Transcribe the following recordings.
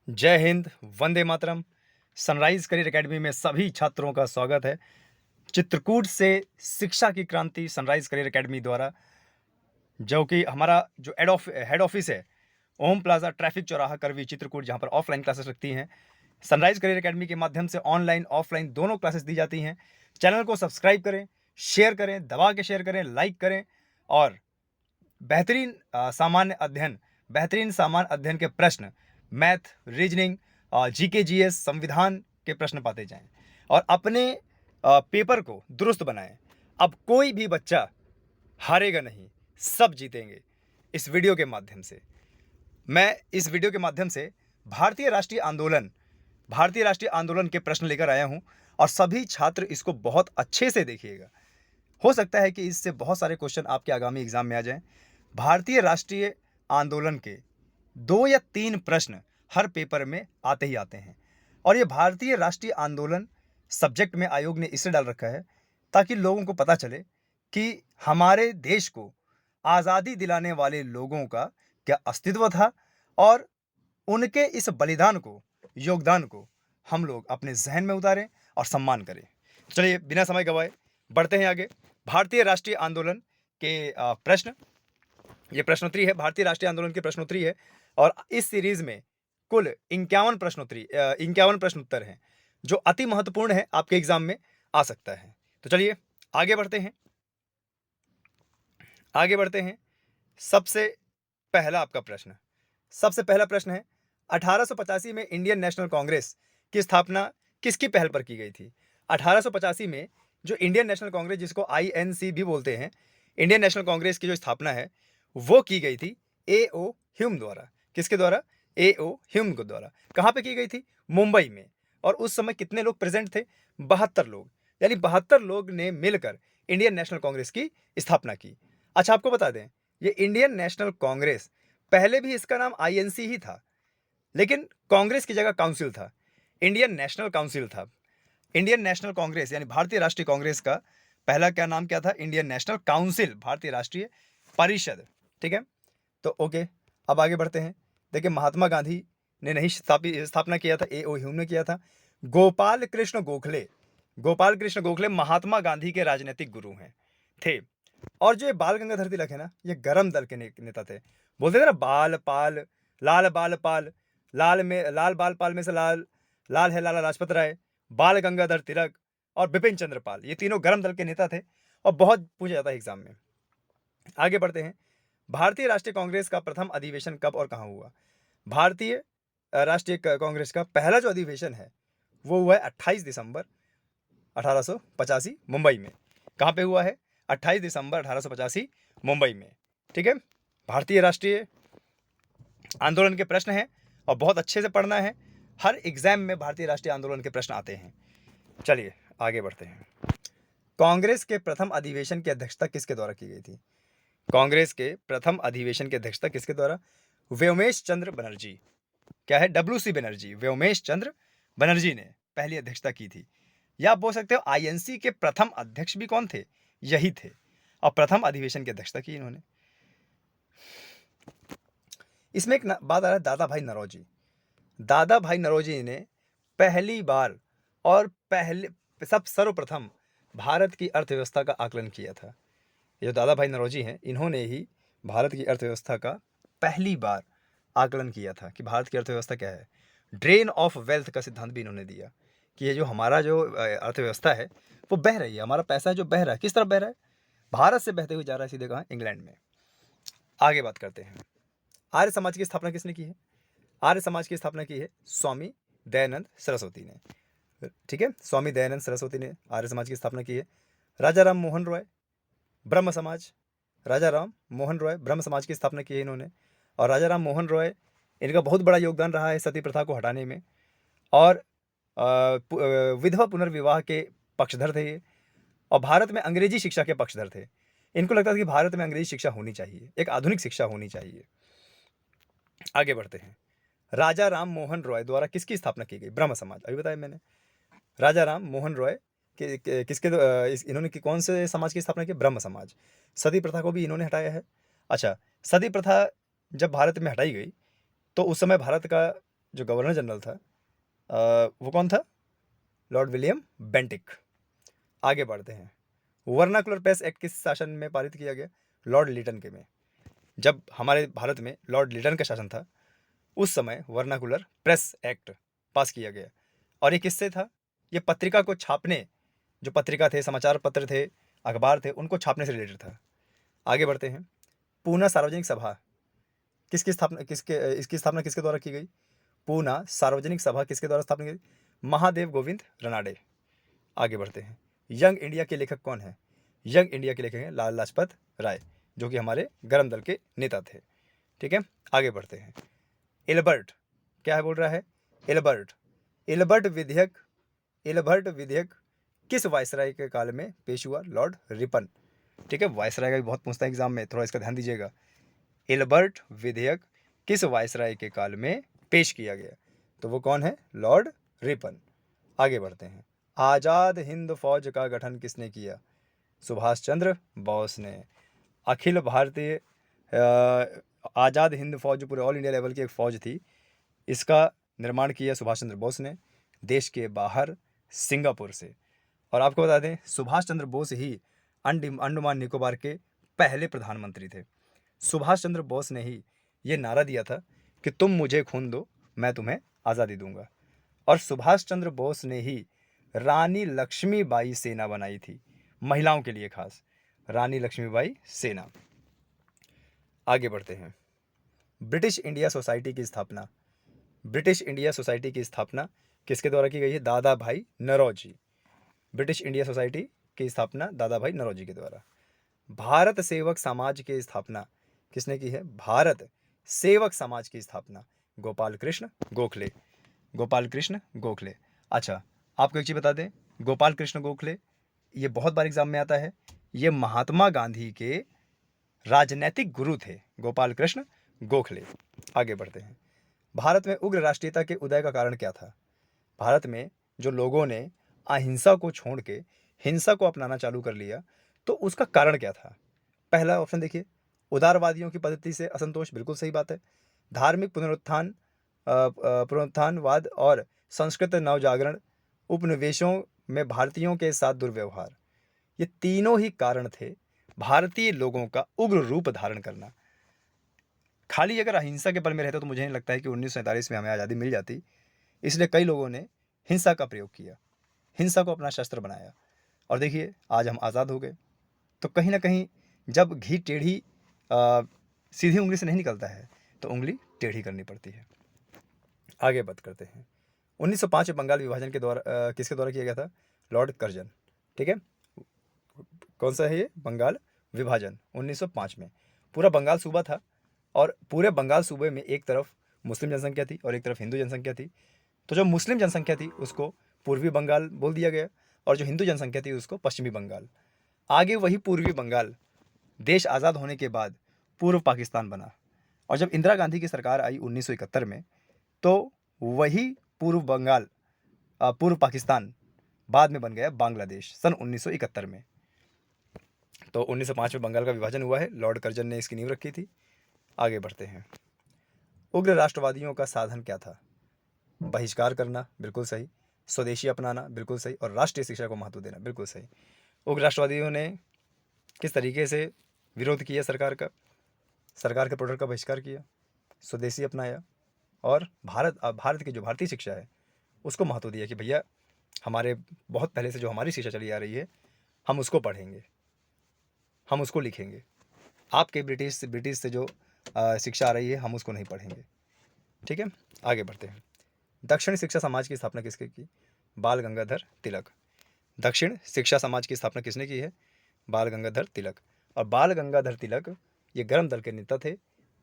जय Hind, Vande Mataram. Sunrise career academy में सभी छात्रों का स्वागत है। चित्रकूट से शिक्षा की क्रांति सनराइज़ करियर अकेडमी द्वारा, जो कि हमारा जो हेड ऑफ़िस है, ओम प्लाज़ा ट्रैफ़िक चौराहा करवी चित्रकूट, जहाँ पर ऑफ़लाइन क्लासेस लगती हैं। सनराइज़ करियर अकेडमी के माध्यम से ऑनलाइन, ऑफ़लाइन दोनों क्लासेस दी जाती हैं। चैनल को सब्सक्राइब करें, शेयर करें, दबा के शेयर करें, लाइक करें और बेहतरीन सामान्य अध्ययन के प्रश्न, मैथ, रीजनिंग, जीके, जीएस, संविधान के प्रश्न पाते जाएं और अपने पेपर को दुरुस्त बनाएं। अब कोई भी बच्चा हारेगा नहीं, सब जीतेंगे। इस वीडियो के माध्यम से मैं इस वीडियो के माध्यम से भारतीय राष्ट्रीय आंदोलन के प्रश्न लेकर आया हूं और सभी छात्र इसको बहुत अच्छे से देखिएगा। हो सकता है कि इससे बहुत सारे क्वेश्चन आपके आगामी एग्जाम में आ जाएं। भारतीय राष्ट्रीय आंदोलन के 2 या 3 प्रश्न हर पेपर में आते ही आते हैं और ये भारतीय राष्ट्रीय आंदोलन सब्जेक्ट में आयोग ने इसलिए डाल रखा है ताकि लोगों को पता चले कि हमारे देश को आज़ादी दिलाने वाले लोगों का क्या अस्तित्व था और उनके इस बलिदान को, योगदान को हम लोग अपने ज़हन में उतारें और सम्मान करें। चलिए बिना समय गवाए बढ़ते हैं आगे। भारतीय राष्ट्रीय आंदोलन के प्रश्न, ये प्रश्नोत्तरी है, भारतीय राष्ट्रीय आंदोलन की प्रश्नोत्तरी है और इस सीरीज में कुल 51 प्रश्न उत्तर हैं, जो अति महत्वपूर्ण है, आपके एग्जाम में आ सकता है। तो चलिए आगे बढ़ते हैं। सबसे पहला प्रश्न है, 1885 में इंडियन नेशनल कांग्रेस की स्थापना किसकी पहल पर की गई थी? 1885 में जो इंडियन नेशनल कांग्रेस, जिसको आईएनसी भी बोलते हैं, इंडियन नेशनल कांग्रेस की जो स्थापना है वो की गई थी ए.ओ. ह्यूम द्वारा। किसके द्वारा? ए.ओ. ह्यूम के द्वारा। कहाँ पे की गई थी? मुंबई में। और उस समय कितने लोग प्रेजेंट थे? 72 लोग, यानी 72 लोग ने मिलकर इंडियन नेशनल कांग्रेस की स्थापना की। अच्छा, आपको बता दें, ये इंडियन नेशनल कांग्रेस, पहले भी इसका नाम आईएनसी ही था, लेकिन कांग्रेस की जगह काउंसिल था, इंडियन नेशनल काउंसिल था। इंडियन नेशनल कांग्रेस यानी भारतीय राष्ट्रीय कांग्रेस का पहला नाम क्या था? इंडियन नेशनल काउंसिल, भारतीय राष्ट्रीय परिषद। ठीक है, तो ओके, अब आगे बढ़ते हैं। देखिए, महात्मा गांधी ने नहीं स्थापना किया था, ए.ओ. ह्यूम ने किया था। गोपाल कृष्ण गोखले महात्मा गांधी के राजनीतिक गुरु हैं थे। और जो ये बाल गंगाधर तिलक है ना, ये गरम दल के नेता थे। बोलते थे ना, बाल पाल, लाल बाल पाल, लाल बाल पाल में से लाल है लाला लाजपत राय, बाल गंगाधर तिलक और बिपिन चंद्र पाल, ये तीनों गरम दल के नेता थे और बहुत पूछा जाता है एग्जाम में। आगे बढ़ते हैं। भारतीय राष्ट्रीय कांग्रेस का प्रथम अधिवेशन कब और कहां हुआ? भारतीय राष्ट्रीय कांग्रेस का पहला जो अधिवेशन है वो हुआ है 28 दिसंबर 1885 मुंबई में। कहां पे हुआ है? 28 दिसंबर 1885 मुंबई में। ठीक है, भारतीय राष्ट्रीय आंदोलन के प्रश्न हैं और बहुत अच्छे से पढ़ना है। हर एग्जाम में भारतीय राष्ट्रीय आंदोलन के प्रश्न आते हैं। चलिए आगे बढ़ते हैं। कांग्रेस के प्रथम अधिवेशन की अध्यक्षता किसके द्वारा की गई थी? कांग्रेस के प्रथम अधिवेशन की अध्यक्षता किसके द्वारा? व्योमेश चंद्र बनर्जी। क्या है? WC बनर्जी, व्योमेश चंद्र बनर्जी ने पहली अध्यक्षता की थी। या आप बोल सकते हो आईएनसी के प्रथम अध्यक्ष भी कौन थे? यही थे, और प्रथम अधिवेशन की अध्यक्षता की इन्होंने। इसमें एक बात आ रहा है, दादा भाई नौरोजी ने पहली बार और सर्वप्रथम भारत की अर्थव्यवस्था का आकलन किया था। ये जो दादा भाई नौरोजी हैं, इन्होंने ही भारत की अर्थव्यवस्था का पहली बार आकलन किया था कि भारत की अर्थव्यवस्था क्या है। ड्रेन ऑफ वेल्थ का सिद्धांत भी इन्होंने दिया कि ये जो हमारा जो अर्थव्यवस्था है वो बह रही है, हमारा पैसा जो बह रहा है, किस तरफ बह रहा है? भारत से बहते हुए जा रहा है, सीधे कहाँ? इंग्लैंड में। आगे बात करते हैं। आर्य समाज की स्थापना किसने की है? आर्य समाज की स्थापना की है स्वामी दयानंद सरस्वती ने। ठीक है, स्वामी दयानंद सरस्वती ने आर्य समाज की स्थापना की है। राजा राम मोहन रॉय ब्रह्म समाज की स्थापना की है इन्होंने। और राजा राम मोहन रॉय, इनका बहुत बड़ा योगदान रहा है सती प्रथा को हटाने में, और विधवा पुनर्विवाह के पक्षधर थे ये, और भारत में अंग्रेजी शिक्षा के पक्षधर थे। इनको लगता था कि भारत में अंग्रेजी शिक्षा होनी चाहिए, एक आधुनिक शिक्षा होनी चाहिए। आगे बढ़ते हैं। राजा राम मोहन रॉय द्वारा किसकी स्थापना की गई? ब्रह्म समाज, अभी बताया मैंने। राजा राम मोहन रॉय इन्होंने कौन से समाज की स्थापना की? ब्रह्म समाज। सती प्रथा को भी इन्होंने हटाया है। अच्छा, सती प्रथा जब भारत में हटाई गई तो उस समय भारत का जो गवर्नर जनरल था वो कौन था? Lord William Bentinck. आगे बढ़ते हैं। वर्नाकुलर प्रेस एक्ट किस शासन में पारित किया गया? लॉर्ड लिटन के में। जब हमारे भारत में लॉर्ड लिटन का शासन था उस समय वर्नाकुलर प्रेस एक्ट पास किया गया। और ये किससे था? ये पत्रिका को छापने, जो पत्रिका थे, समाचार पत्र थे, अखबार थे, उनको छापने से रिलेटेड था। आगे बढ़ते हैं। पूना सार्वजनिक सभा इसकी स्थापना किसके द्वारा की गई? पूना सार्वजनिक सभा किसके द्वारा स्थापना की गई? महादेव गोविंद रनाडे। आगे बढ़ते हैं। यंग इंडिया के लेखक कौन है? यंग इंडिया के लेखक हैं लाला लाजपत राय, जो कि हमारे गरम दल के नेता थे। ठीक है, आगे बढ़ते हैं। एल्बर्ट, क्या है बोल रहा है? एल्बर्ट एल्बर्ट विधेयक किस वायसराय के काल में पेश हुआ? Lord Ripon. ठीक है, वायसराय का भी बहुत पूछता है एग्जाम में, थोड़ा इसका ध्यान दीजिएगा। एल्बर्ट विधेयक किस वायसराय के काल में पेश किया गया? तो वो कौन है? Lord Ripon. आगे बढ़ते हैं। आजाद हिंद फौज का गठन किसने किया? सुभाष चंद्र बोस ने। अखिल भारतीय आज़ाद हिंद फौज जो पूरे ऑल इंडिया लेवल की एक फ़ौज थी, इसका निर्माण किया सुभाष चंद्र बोस ने, देश के बाहर सिंगापुर से। और आपको बता दें, सुभाष चंद्र बोस ही अंडमान निकोबार के पहले प्रधानमंत्री थे। सुभाष चंद्र बोस ने ही ये नारा दिया था कि तुम मुझे खून दो, मैं तुम्हें आज़ादी दूंगा। और सुभाष चंद्र बोस ने ही रानी लक्ष्मीबाई सेना बनाई थी, महिलाओं के लिए खास, रानी लक्ष्मीबाई सेना। आगे बढ़ते हैं। ब्रिटिश इंडिया सोसाइटी की स्थापना किसके द्वारा की गई है? दादा भाई नौरोजी। ब्रिटिश इंडिया सोसाइटी की स्थापना दादा भाई नौरोजी के द्वारा। भारत सेवक समाज की स्थापना किसने की है? भारत सेवक समाज की स्थापना गोपाल कृष्ण गोखले। अच्छा, आपको एक चीज़ बता दें, गोपाल कृष्ण गोखले, ये बहुत बार एग्जाम में आता है, ये महात्मा गांधी के राजनैतिक गुरु थे, गोपाल कृष्ण गोखले। आगे बढ़ते हैं। भारत में उग्र राष्ट्रीयता के उदय का कारण क्या था? भारत में जो लोगों ने अहिंसा को छोड़ के हिंसा को अपनाना चालू कर लिया, तो उसका कारण क्या था? पहला ऑप्शन देखिए, उदारवादियों की पद्धति से असंतोष, बिल्कुल सही बात है। धार्मिक पुनरुत्थानवाद और संस्कृत नवजागरण, उपनिवेशों में भारतीयों के साथ दुर्व्यवहार, ये तीनों ही कारण थे भारतीय लोगों का उग्र रूप धारण करना। खाली अगर अहिंसा के बल में रहता तो मुझे नहीं लगता है कि 1947 में हमें आज़ादी मिल जाती। इसलिए कई लोगों ने हिंसा का प्रयोग किया, हिंसा को अपना शस्त्र बनाया, और देखिए आज हम आज़ाद हो गए। तो कहीं ना कहीं जब घी टेढ़ी सीधी उंगली से नहीं निकलता है तो उंगली टेढ़ी करनी पड़ती है। आगे बात करते हैं। 1905 में बंगाल विभाजन के द्वारा किसके द्वारा किया गया था? Lord Curzon. ठीक है, कौन सा है ये? बंगाल विभाजन 1905 में। पूरा बंगाल सूबा था, और पूरे बंगाल सूबे में एक तरफ मुस्लिम जनसंख्या थी और एक तरफ हिंदू जनसंख्या थी। तो जो मुस्लिम जनसंख्या थी उसको पूर्वी बंगाल बोल दिया गया, और जो हिंदू जनसंख्या थी उसको पश्चिमी बंगाल। आगे वही पूर्वी बंगाल देश आज़ाद होने के बाद पूर्व पाकिस्तान बना, और जब इंदिरा गांधी की सरकार आई 1971 में, तो वही पूर्व पाकिस्तान बाद में बन गया बांग्लादेश सन 1971 में। तो 1905 में बंगाल का विभाजन हुआ है, लॉर्ड कर्जन ने इसकी नींव रखी थी। आगे बढ़ते हैं। उग्र राष्ट्रवादियों का साधन क्या था? बहिष्कार करना, बिल्कुल सही। स्वदेशी अपनाना, बिल्कुल सही। और राष्ट्रीय शिक्षा को महत्व देना, बिल्कुल सही। उग्र राष्ट्रवादियों ने किस तरीके से विरोध किया? सरकार के प्रोडक्ट का बहिष्कार किया, स्वदेशी अपनाया, और भारत की जो भारतीय शिक्षा है उसको महत्व दिया कि भैया हमारे बहुत पहले से जो हमारी शिक्षा चली आ रही है, हम उसको पढ़ेंगे, हम उसको लिखेंगे। आपके ब्रिटिश से जो शिक्षा आ रही है हम उसको नहीं पढ़ेंगे। ठीक है, आगे बढ़ते हैं। दक्षिण शिक्षा समाज की स्थापना किसने की? बाल गंगाधर तिलक। दक्षिण शिक्षा समाज की स्थापना किसने की है? बाल गंगाधर तिलक। और बाल गंगाधर तिलक ये गरम दल के नेता थे।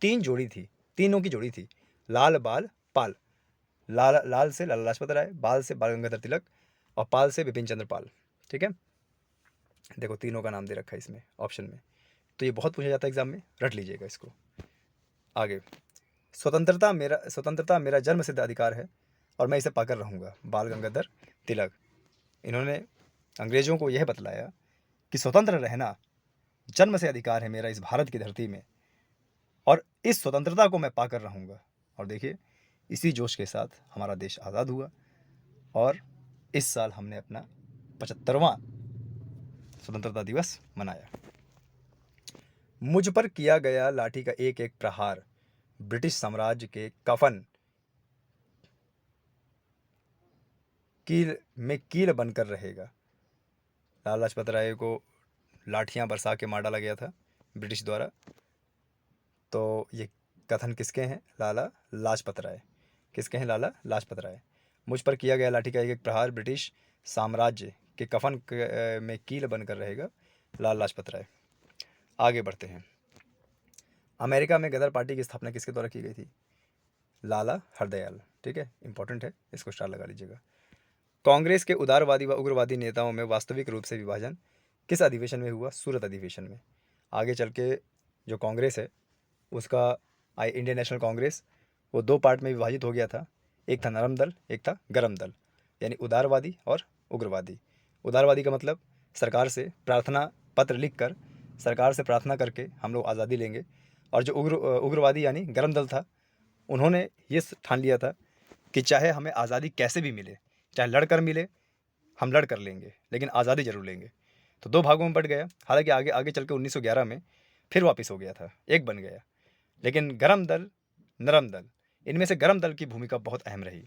तीनों की जोड़ी थी, लाल बाल पाल। लाल से लाला लाजपत राय, बाल से बाल गंगाधर तिलक, और पाल से बिपिन चंद्र पाल। ठीक है, देखो तीनों का नाम दे रखा है इसमें ऑप्शन में, तो ये बहुत पूछा जाता है एग्जाम में, रट लीजिएगा इसको। आगे, स्वतंत्रता मेरा जन्म सिद्ध अधिकार है और मैं इसे पाकर रहूँगा। बाल गंगाधर तिलक, इन्होंने अंग्रेज़ों को यह बतलाया कि स्वतंत्र रहना जन्म से अधिकार है मेरा इस भारत की धरती में, और इस स्वतंत्रता को मैं पाकर रहूँगा। और देखिए इसी जोश के साथ हमारा देश आज़ाद हुआ और इस साल हमने अपना 75वां स्वतंत्रता दिवस मनाया। मुझ पर किया गया लाठी का एक एक प्रहार ब्रिटिश साम्राज्य के कफन कील में कील बनकर रहेगा। लाला लाजपत राय को लाठियां बरसा के मार डाला गया था ब्रिटिश द्वारा। तो ये कथन किसके हैं? लाला लाजपत राय। किसके हैं? लाला लाजपत राय। मुझ पर किया गया लाठी का एक एक प्रहार ब्रिटिश साम्राज्य के कफन में कील बनकर रहेगा। लाला लाजपत राय। आगे बढ़ते हैं। अमेरिका में गदर पार्टी की स्थापना किसके द्वारा की गई थी? लाला हरदयाल। ठीक है, इंपॉर्टेंट है, इसको स्टार लगा लीजिएगा। कांग्रेस के उदारवादी व उग्रवादी नेताओं में वास्तविक रूप से विभाजन किस अधिवेशन में हुआ? सूरत अधिवेशन में। आगे चल के जो कांग्रेस है उसका इंडियन नेशनल कांग्रेस वो दो पार्ट में विभाजित हो गया था। एक था नरम दल, एक था गरम दल, यानी उदारवादी और उग्रवादी। उदारवादी का मतलब सरकार से प्रार्थना पत्र लिखकर सरकार से प्रार्थना करके हम लोग आज़ादी लेंगे। और जो उग्रवादी यानी गरम दल था, उन्होंने ये ठान लिया था कि चाहे हमें आज़ादी कैसे भी मिले, चाहे लड़कर मिले, हम लड़ कर लेंगे, लेकिन आज़ादी जरूर लेंगे। तो दो भागों में बट गया। हालांकि आगे आगे चल के 1911 में फिर वापस हो गया था, एक बन गया। लेकिन गरम दल, नरम दल, इनमें से गरम दल की भूमिका बहुत अहम रही।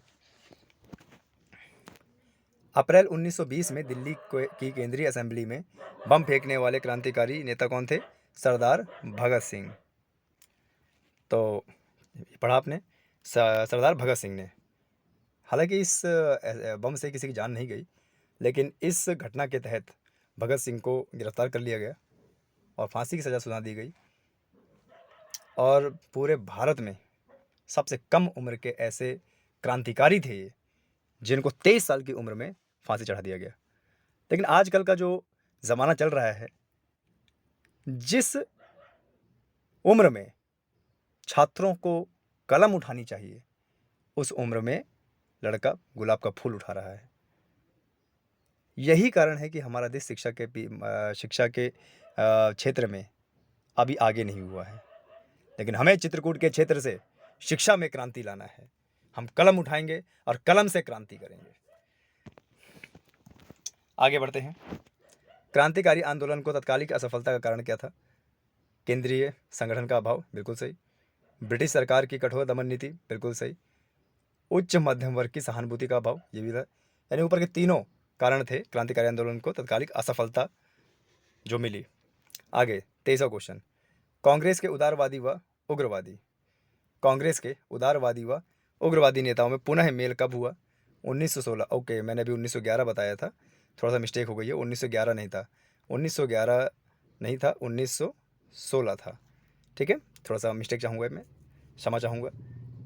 अप्रैल 1920 में दिल्ली की केंद्रीय असेंबली में बम फेंकने वाले क्रांतिकारी नेता कौन थे? सरदार भगत सिंह। तो पढ़ा आपने, सरदार भगत सिंह ने। हालांकि इस बम से किसी की जान नहीं गई, लेकिन इस घटना के तहत भगत सिंह को गिरफ्तार कर लिया गया और फांसी की सज़ा सुना दी गई। और पूरे भारत में सबसे कम उम्र के ऐसे क्रांतिकारी थे ये, जिनको 23 साल की उम्र में फांसी चढ़ा दिया गया। लेकिन आजकल का जो ज़माना चल रहा है, जिस उम्र में छात्रों को कलम उठानी चाहिए, उस उम्र में लड़का गुलाब का फूल उठा रहा है। यही कारण है कि हमारा देश शिक्षा के क्षेत्र में अभी आगे नहीं हुआ है। लेकिन हमें चित्रकूट के क्षेत्र से शिक्षा में क्रांति लाना है। हम कलम उठाएंगे और कलम से क्रांति करेंगे। आगे बढ़ते हैं। क्रांतिकारी आंदोलन को तत्कालिक असफलता का कारण क्या था? केंद्रीय संगठन का अभाव, बिल्कुल सही। ब्रिटिश सरकार की कठोर दमन नीति, बिल्कुल सही। उच्च मध्यम वर्ग की सहानुभूति का अभाव, ये भी था। यानी ऊपर के तीनों कारण थे क्रांतिकारी आंदोलन को तत्कालिक असफलता जो मिली। आगे 23वां क्वेश्चन। कांग्रेस के उदारवादी व उग्रवादी नेताओं में पुनः मेल कब हुआ? 1916। ओके, मैंने अभी 1911 बताया था, थोड़ा सा मिस्टेक हो गई है। 1911 नहीं था, 1916 था। ठीक है, थोड़ा सा मिस्टेक चाहूँगा, मैं क्षमा चाहूँगा।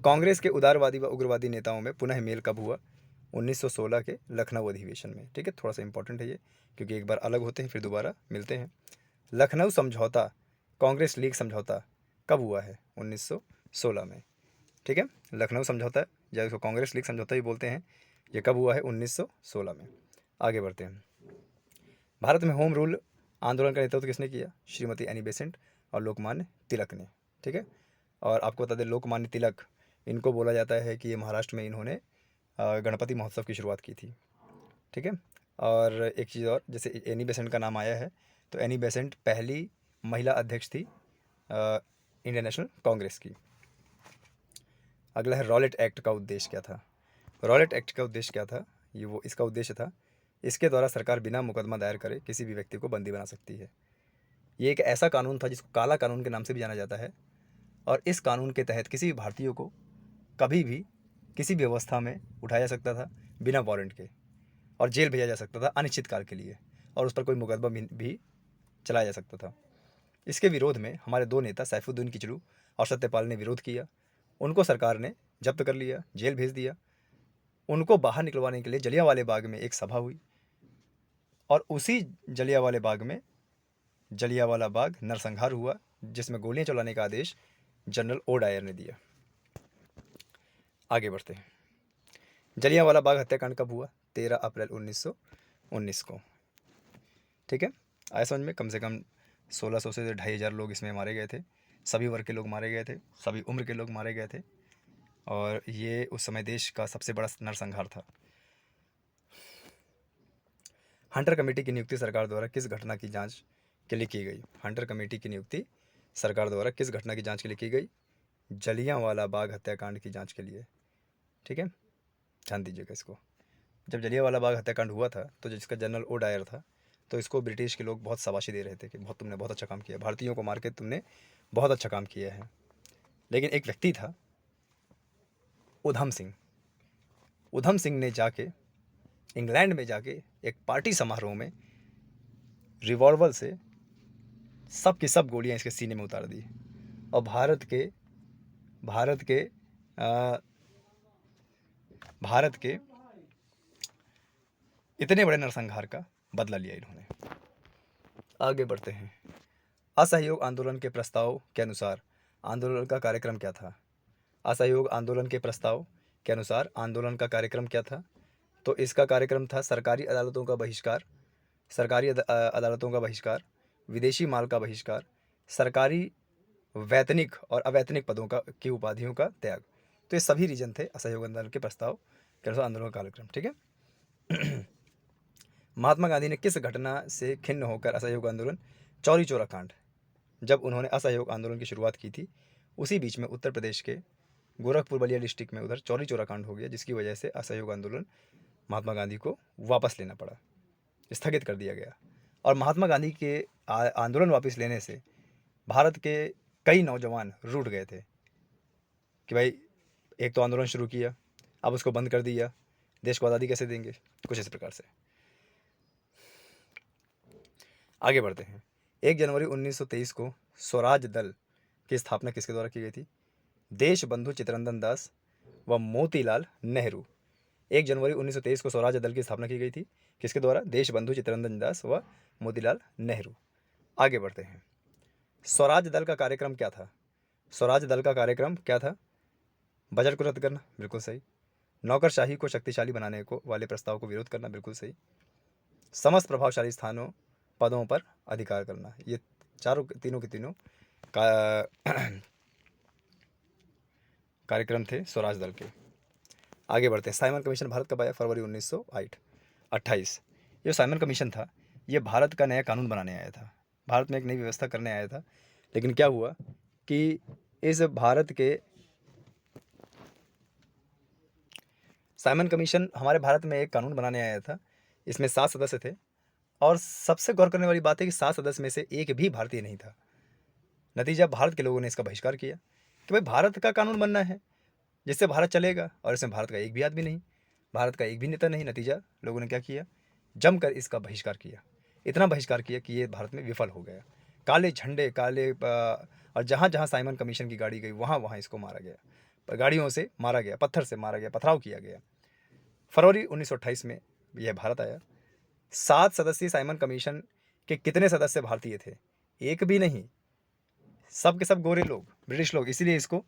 कांग्रेस के उदारवादी व उग्रवादी नेताओं में पुनः मेल कब हुआ? 1916 के लखनऊ अधिवेशन में। ठीक है, थोड़ा सा इंपॉर्टेंट है ये, क्योंकि एक बार अलग होते हैं फिर दोबारा मिलते हैं। लखनऊ समझौता, कांग्रेस लीग समझौता कब हुआ है? 1916 में। ठीक है, लखनऊ समझौता या इसको कांग्रेस लीग समझौता भी बोलते हैं, ये कब हुआ है? 1916 में। आगे बढ़ते हैं। भारत में होम रूल आंदोलन का नेतृत्व किसने किया? श्रीमती एनी बेसेंट और लोकमान्य तिलक ने। ठीक है, और आपको बता दें, लोकमान्य तिलक, इनको बोला जाता है कि ये महाराष्ट्र में इन्होंने गणपति महोत्सव की शुरुआत की थी। ठीक है, और एक चीज़ और, जैसे एनी बेसेंट का नाम आया है, तो एनी बेसेंट पहली महिला अध्यक्ष थी इंडियन नेशनल कांग्रेस की। अगला है रॉलेट एक्ट का उद्देश्य क्या था? रॉलेट एक्ट का उद्देश्य क्या था? इसका उद्देश्य था, इसके द्वारा सरकार बिना मुकदमा दायर करे किसी भी व्यक्ति को बंदी बना सकती है। ये एक ऐसा कानून था जिसको काला कानून के नाम से भी जाना जाता है, और इस कानून के तहत किसी भी भारतीय को कभी भी किसी भी अवस्था में उठाया जा सकता था बिना वारंट के, और जेल भेजा जा सकता था अनिश्चित काल के लिए, और उस पर कोई मुकदमा भी चलाया जा सकता था। इसके विरोध में हमारे दो नेता सैफुद्दीन किचलू और सत्यपाल ने विरोध किया। उनको सरकार ने जब्त कर लिया, जेल भेज दिया। उनको बाहर निकलवाने के लिए जलियांवाले बाग में एक सभा हुई, और उसी जलियांवाले बाग में जलियांवाला बाग नरसंहार हुआ, जिसमें गोलियां चलाने का आदेश जनरल ओ डायर ने दिया। आगे बढ़ते हैं। जलियांवाला बाग हत्याकांड कब हुआ? 13 अप्रैल 1919 को। ठीक है, आया समझ में? कम से कम 1600 से 2500 लोग इसमें मारे गए थे। सभी वर्ग के लोग मारे गए थे, सभी उम्र के लोग मारे गए थे। और ये उस समय देश का सबसे बड़ा नरसंहार था। हंटर कमेटी की नियुक्ति सरकार द्वारा किस घटना की जांच के लिए की गई? हंटर कमेटी की नियुक्ति सरकार द्वारा किस घटना की जांच के लिए की गई? जलियांवाला बाग हत्याकांड की जांच के लिए। ठीक है, ध्यान दीजिएगा इसको। जब जलियांवाला बाग हत्याकांड हुआ था तो जिसका जनरल ओ डायर था, तो इसको ब्रिटिश के लोग बहुत शाबाशी दे रहे थे कि तुमने बहुत अच्छा काम किया, भारतीयों को मार के तुमने बहुत अच्छा काम किया है। लेकिन एक व्यक्ति था उधम सिंह। उधम सिंह ने जाके इंग्लैंड में जाके एक पार्टी समारोह में रिवॉल्वर से सब की सब गोलियां इसके सीने में उतार दी और आ, भारत के इतने बड़े नरसंहार का बदला लिया इन्होंने। आगे बढ़ते हैं। असहयोग आंदोलन के प्रस्ताव के अनुसार आंदोलन का कार्यक्रम क्या था? असहयोग आंदोलन के प्रस्ताव के अनुसार आंदोलन का कार्यक्रम क्या था? तो इसका कार्यक्रम था सरकारी अदालतों का बहिष्कार, अदालतों का बहिष्कार, विदेशी माल का बहिष्कार, सरकारी वैतनिक और अवैतनिक पदों की उपाधियों का त्याग। तो ये सभी रीजन थे असहयोग आंदोलन के प्रस्ताव के अनुसार आंदोलन का कार्यक्रम। ठीक है। महात्मा गांधी ने किस घटना से खिन्न होकर असहयोग आंदोलन, चौरी चौरा कांड, जब उन्होंने असहयोग आंदोलन की शुरुआत की थी उसी बीच में उत्तर प्रदेश के गोरखपुर बलिया डिस्ट्रिक्ट में उधर चौरी चौरा कांड हो गया, जिसकी वजह से असहयोग आंदोलन महात्मा गांधी को वापस लेना पड़ा, स्थगित कर दिया गया। और महात्मा गांधी के आंदोलन वापस लेने से भारत के कई नौजवान रूठ गए थे कि भाई एक तो आंदोलन शुरू किया, अब उसको बंद कर दिया, देश को आज़ादी कैसे देंगे, कुछ इस प्रकार से। आगे बढ़ते हैं। 1 जनवरी 1923 को स्वराज दल की स्थापना किसके द्वारा की गई थी? देश बंधु चित्तरंजन दास व मोतीलाल नेहरू। 1 जनवरी 1923 को स्वराज दल की स्थापना की गई थी, किसके द्वारा? देश बंधु चित्तरंजन दास व मोतीलाल नेहरू। आगे बढ़ते हैं। स्वराज दल का कार्यक्रम क्या था? स्वराज दल का कार्यक्रम क्या था? बजट को रद्द करना, बिल्कुल सही। नौकरशाही को शक्तिशाली बनाने को वाले प्रस्ताव को विरोध करना, बिल्कुल सही। समस्त प्रभावशाली स्थानों पदों पर अधिकार करना, ये तीनों के तीनों कार्यक्रम थे स्वराज दल के। आगे बढ़ते हैं। साइमन कमीशन भारत कब आया? फरवरी 1928। ये साइमन कमीशन था, ये भारत का नया कानून बनाने आया था, भारत में एक नई व्यवस्था करने आया था। लेकिन क्या हुआ कि इस भारत के साइमन कमीशन हमारे भारत में एक कानून बनाने आया था। इसमें 7 सदस्य थे और सबसे गौर करने वाली बात है कि 7 सदस्य में से एक भी भारतीय नहीं था। नतीजा भारत के लोगों ने इसका बहिष्कार किया कि भाई भारत का कानून बनना है जिससे भारत चलेगा, और इसमें भारत का एक भी आदमी नहीं, भारत का एक भी नेता नहीं। नतीजा लोगों ने क्या किया? जमकर इसका बहिष्कार किया। इतना बहिष्कार किया कि ये भारत में विफल हो गया। काले झंडे, और जहाँ जहाँ साइमन कमीशन की गाड़ी गई वहाँ वहाँ इसको मारा गया, गाड़ियों से मारा गया, पत्थर से मारा गया, पथराव किया गया। फरवरी 1928 में यह भारत आया। 7 सदस्यीय साइमन कमीशन के कितने सदस्य भारतीय थे? एक भी नहीं, सब के सब गोरे लोग, ब्रिटिश लोग। इसीलिए इसको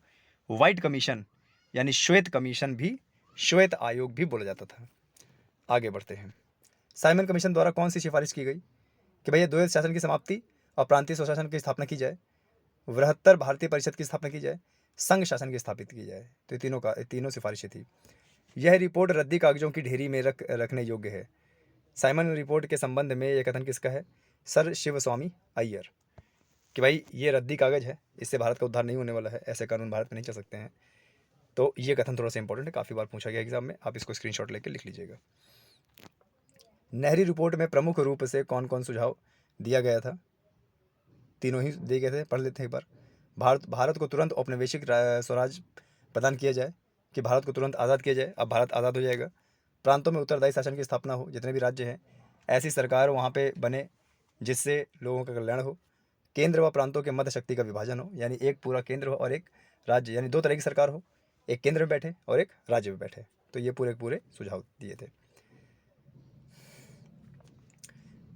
व्हाइट कमीशन यानी श्वेत कमीशन भी, श्वेत आयोग भी बोला जाता था। आगे बढ़ते हैं। साइमन कमीशन द्वारा कौन सी सिफारिश की गई कि भैया द्वैध शासन की समाप्ति और प्रांतीय स्वशासन की स्थापना की जाए, बृहत्तर भारतीय परिषद की स्थापना की जाए, संघ शासन की स्थापित की जाए। तो ये तीनों सिफारिशें थी। यह रिपोर्ट रद्दी कागजों की ढेरी में रखने योग्य है। साइमन रिपोर्ट के संबंध में यह कथन किसका है? सर शिवस्वामी अय्यर, कि भाई ये रद्दी कागज है, इससे भारत का उद्धार नहीं होने वाला है, ऐसे कानून भारत में नहीं चल सकते हैं। तो ये कथन थोड़ा सा इंपॉर्टेंट है, काफ़ी बार पूछा गया एग्जाम में, आप इसको स्क्रीनशॉट लेकर लिख लीजिएगा। नेहरू रिपोर्ट में प्रमुख रूप से कौन कौन सुझाव दिया गया था? तीनों ही दिए गए थे, पढ़ लेते हैं एक बार। भारत को तुरंत औपनिवेशिक स्वराज प्रदान किया जाए, कि भारत को तुरंत आज़ाद किया जाए, अब भारत आज़ाद हो जाएगा। प्रांतों में उत्तरदायी शासन की स्थापना हो, जितने भी राज्य हैं ऐसी सरकार वहाँ पे बने जिससे लोगों का कल्याण हो। केंद्र व प्रांतों के मध्य शक्ति का विभाजन हो, यानी एक पूरा केंद्र हो और एक राज्य, यानी 2 तरह की सरकार हो, एक केंद्र में बैठे और एक राज्य में बैठे। तो ये पूरे सुझाव दिए थे।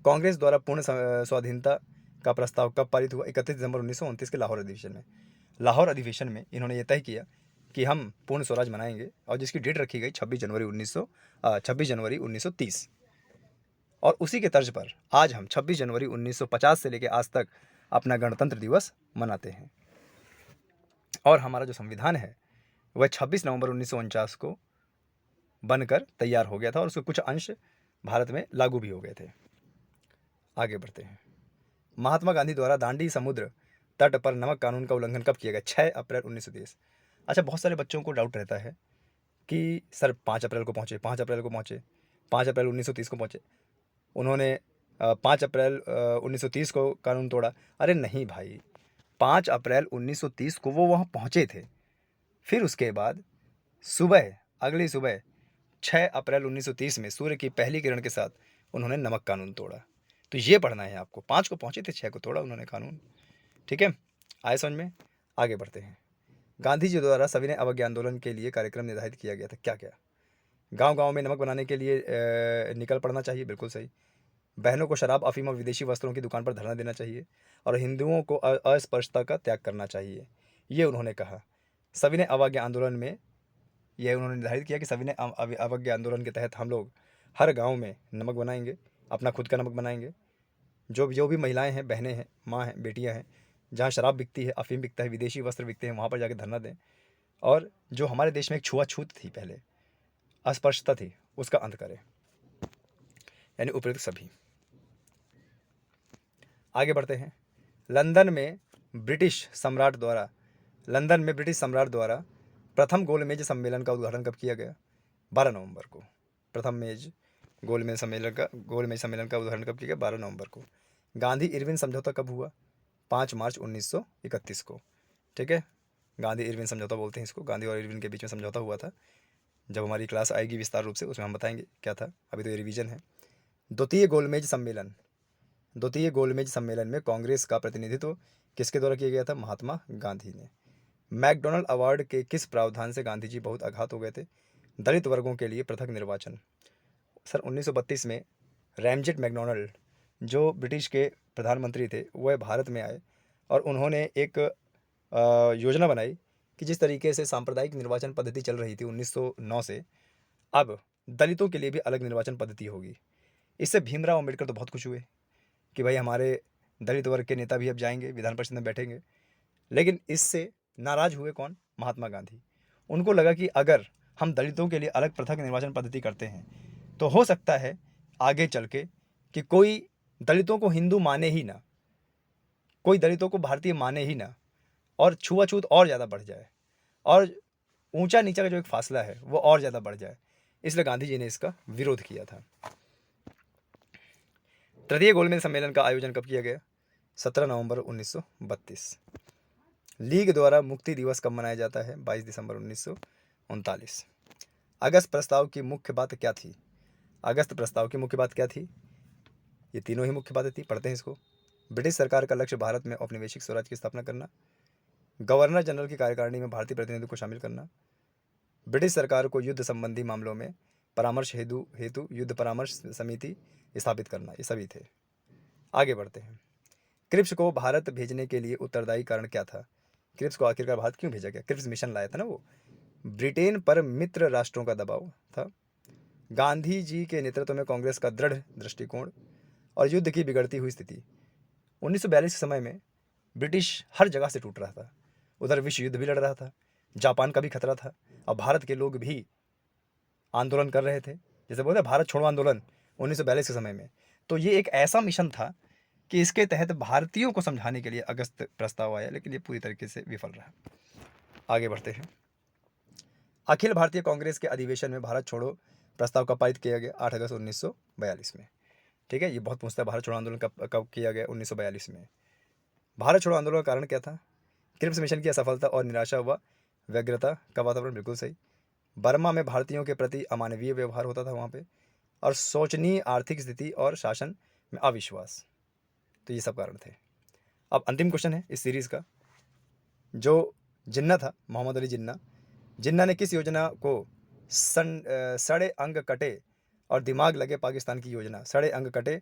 कांग्रेस द्वारा पूर्ण स्वाधीनता का प्रस्ताव कब पारित हुआ? 31 दिसंबर 1929 के लाहौर अधिवेशन में। लाहौर अधिवेशन में इन्होंने ये तय किया कि हम पूर्ण स्वराज मनाएंगे, और जिसकी डेट रखी गई 26 जनवरी 1930। और उसी के तर्ज पर आज हम 26 जनवरी 1950 से लेकर आज तक अपना गणतंत्र दिवस मनाते हैं। और हमारा जो संविधान है वह 26 नवंबर 1949 को बनकर तैयार हो गया था और उसके कुछ अंश भारत में लागू भी हो गए थे। आगे बढ़ते हैं। महात्मा गांधी द्वारा दांडी समुद्र तट पर नमक कानून का उल्लंघन कब किया गया? 6 अप्रैल 1930। अच्छा, बहुत सारे बच्चों को डाउट रहता है कि सर 5 अप्रैल को पहुँचे, 5 अप्रैल को पहुँचे, 5 अप्रैल 1930 को पहुँचे, उन्होंने 5 अप्रैल 1930 को कानून तोड़ा। अरे नहीं भाई, 5 अप्रैल 1930 को वो वहाँ पहुँचे थे। फिर उसके बाद सुबह, अगली सुबह 6 अप्रैल 1930 में सूर्य की पहली किरण के साथ उन्होंने नमक कानून तोड़ा। तो ये पढ़ना है आपको। 5 को पहुँचे थे, 6 को तोड़ा उन्होंने कानून। ठीक है, आए समझ में? आगे बढ़ते हैं। गांधी जी द्वारा सविनय अवज्ञा आंदोलन के लिए कार्यक्रम निर्धारित किया गया था। क्या क्या? गांव-गांव में नमक बनाने के लिए निकल पड़ना चाहिए, बिल्कुल सही। बहनों को शराब, अफीम और विदेशी वस्त्रों की दुकान पर धरना देना चाहिए और हिंदुओं को अस्पृश्यता का त्याग करना चाहिए, ये उन्होंने कहा। सविनय अवज्ञा आंदोलन में यह उन्होंने निर्धारित किया कि सविनय अवज्ञा आंदोलन के तहत हम लोग हर गांव में नमक बनाएंगे, अपना खुद का नमक बनाएंगे। जो भी महिलाएं हैं, बहनें हैं, माँ हैं, बेटियां हैं, जहाँ शराब बिकती है, अफीम बिकता है, विदेशी वस्त्र बिकते हैं, वहाँ पर जाके धरना दें। और जो हमारे देश में एक छुआछूत थी पहले, अस्पृश्यता थी, उसका अंत करें। यानी उपयुक्त सभी। आगे बढ़ते हैं। लंदन में ब्रिटिश सम्राट द्वारा प्रथम गोलमेज सम्मेलन का उद्घाटन कब किया गया? 12 नवंबर को। प्रथम गोलमेज सम्मेलन का उद्घाटन कब किया गया? 12 नवंबर को। गांधी इरविन समझौता कब हुआ? 5 मार्च 1931 को। ठीक है, गांधी इरविन समझौता बोलते हैं इसको। गांधी और इरविन के बीच में समझौता हुआ था। जब हमारी क्लास आएगी विस्तार रूप से, उसमें हम बताएंगे क्या था, अभी तो ये रिवीजन है। द्वितीय गोलमेज सम्मेलन में कांग्रेस का प्रतिनिधित्व किसके द्वारा किया गया था? महात्मा गांधी ने। मैकडॉनल्ड अवार्ड के किस प्रावधान से गांधी जी बहुत आघात हो गए थे? दलित वर्गों के लिए पृथक निर्वाचन। सर 1932 में रैमजेट मैकडॉनल्ड, जो ब्रिटिश के प्रधानमंत्री थे, वह भारत में आए और उन्होंने एक योजना बनाई कि जिस तरीके से सांप्रदायिक निर्वाचन पद्धति चल रही थी 1909 से, अब दलितों के लिए भी अलग निर्वाचन पद्धति होगी। इससे भीमराव अम्बेडकर तो बहुत खुश हुए कि भाई हमारे दलित वर्ग के नेता भी अब जाएंगे, विधान परिषद में बैठेंगे। लेकिन इससे नाराज हुए कौन? महात्मा गांधी। उनको लगा कि अगर हम दलितों के लिए अलग पृथक निर्वाचन पद्धति करते हैं तो हो सकता है आगे चल के कि कोई दलितों को हिंदू माने ही ना, कोई दलितों को भारतीय माने ही ना, और छुआछूत और ज़्यादा बढ़ जाए और ऊंचा नीचा का जो एक फासला है वो और ज़्यादा बढ़ जाए। इसलिए गांधी जी ने इसका विरोध किया था। तृतीय गोलमेज सम्मेलन का आयोजन कब किया गया? 17 नवंबर 1932। लीग द्वारा मुक्ति दिवस कब मनाया जाता है? 22 दिसंबर 1939। अगस्त प्रस्ताव की मुख्य बात क्या थी? अगस्त प्रस्ताव की मुख्य बात क्या थी? ये तीनों ही मुख्य बातें थी, पढ़ते हैं इसको। ब्रिटिश सरकार का लक्ष्य भारत में औपनिवेशिक स्वराज की स्थापना करना, गवर्नर जनरल की कार्यकारिणी में भारतीय प्रतिनिधियों को शामिल करना, ब्रिटिश सरकार को युद्ध संबंधी मामलों में परामर्श हेतु युद्ध परामर्श समिति स्थापित करना, ये सभी थे। आगे बढ़ते हैं। क्रिप्स को भारत भेजने के लिए उत्तरदायी कारण क्या था? क्रिप्स को आखिरकार भारत क्यों भेजा गया? क्रिप्स मिशन लाया था ना वो। ब्रिटेन पर मित्र राष्ट्रों का दबाव था, गांधी जी के नेतृत्व में कांग्रेस का दृढ़ दृष्टिकोण और युद्ध की बिगड़ती हुई स्थिति। 1942 के समय में ब्रिटिश हर जगह से टूट रहा था। उधर विश्व युद्ध भी लड़ रहा था, जापान का भी खतरा था, और भारत के लोग भी आंदोलन कर रहे थे, जैसे बोलते हैं भारत छोड़ो आंदोलन 1942 के समय में। तो ये एक ऐसा मिशन था कि इसके तहत भारतीयों को समझाने के लिए अगस्त प्रस्ताव आया, लेकिन ये पूरी तरीके से विफल रहा। आगे बढ़ते हैं। अखिल भारतीय कांग्रेस के अधिवेशन में भारत छोड़ो प्रस्ताव कब पारित किया गया? 8 अगस्त 1942 में। ठीक है, ये बहुत पूछता है भारत छोड़ो आंदोलन कब किया गया? 1942 में। भारत छोड़ो आंदोलन का कारण क्या था? क्रिप्स मिशन की असफलता और निराशा व व्यग्रता का वातावरण, बिल्कुल सही। बर्मा में भारतीयों के प्रति अमानवीय व्यवहार होता था वहाँ पे, और शोचनीय आर्थिक स्थिति और शासन में अविश्वास। तो ये सब कारण थे। अब अंतिम क्वेश्चन है इस सीरीज़ का। जो जिन्ना था, मोहम्मद अली जिन्ना ने किस योजना को सड़े अंग कटे और दिमाग लगे पाकिस्तान की योजना, सड़े अंग कटे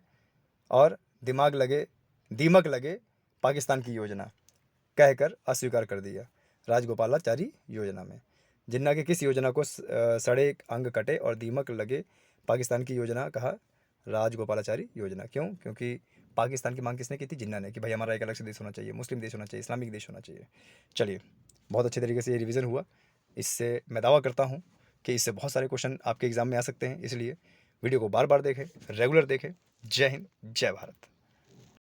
और दीमक लगे पाकिस्तान की योजना कहकर अस्वीकार कर दिया? राजगोपालाचारी योजना में। जिन्ना के किस योजना को सड़े अंग कटे और दीमक लगे पाकिस्तान की योजना कहा? राजगोपालाचारी योजना। क्यों? क्योंकि पाकिस्तान की मांग किसने की थी? जिन्ना ने, कि भाई हमारा एक अलग से देश होना चाहिए, मुस्लिम देश होना चाहिए, इस्लामिक देश होना चाहिए। चलिए, बहुत अच्छे तरीके से ये रिवीजन हुआ। इससे मैं दावा करता हूँ कि इससे बहुत सारे क्वेश्चन आपके एग्ज़ाम में आ सकते हैं, इसलिए वीडियो को बार-बार देखें, रेगुलर देखें। जय हिंद, जय भारत।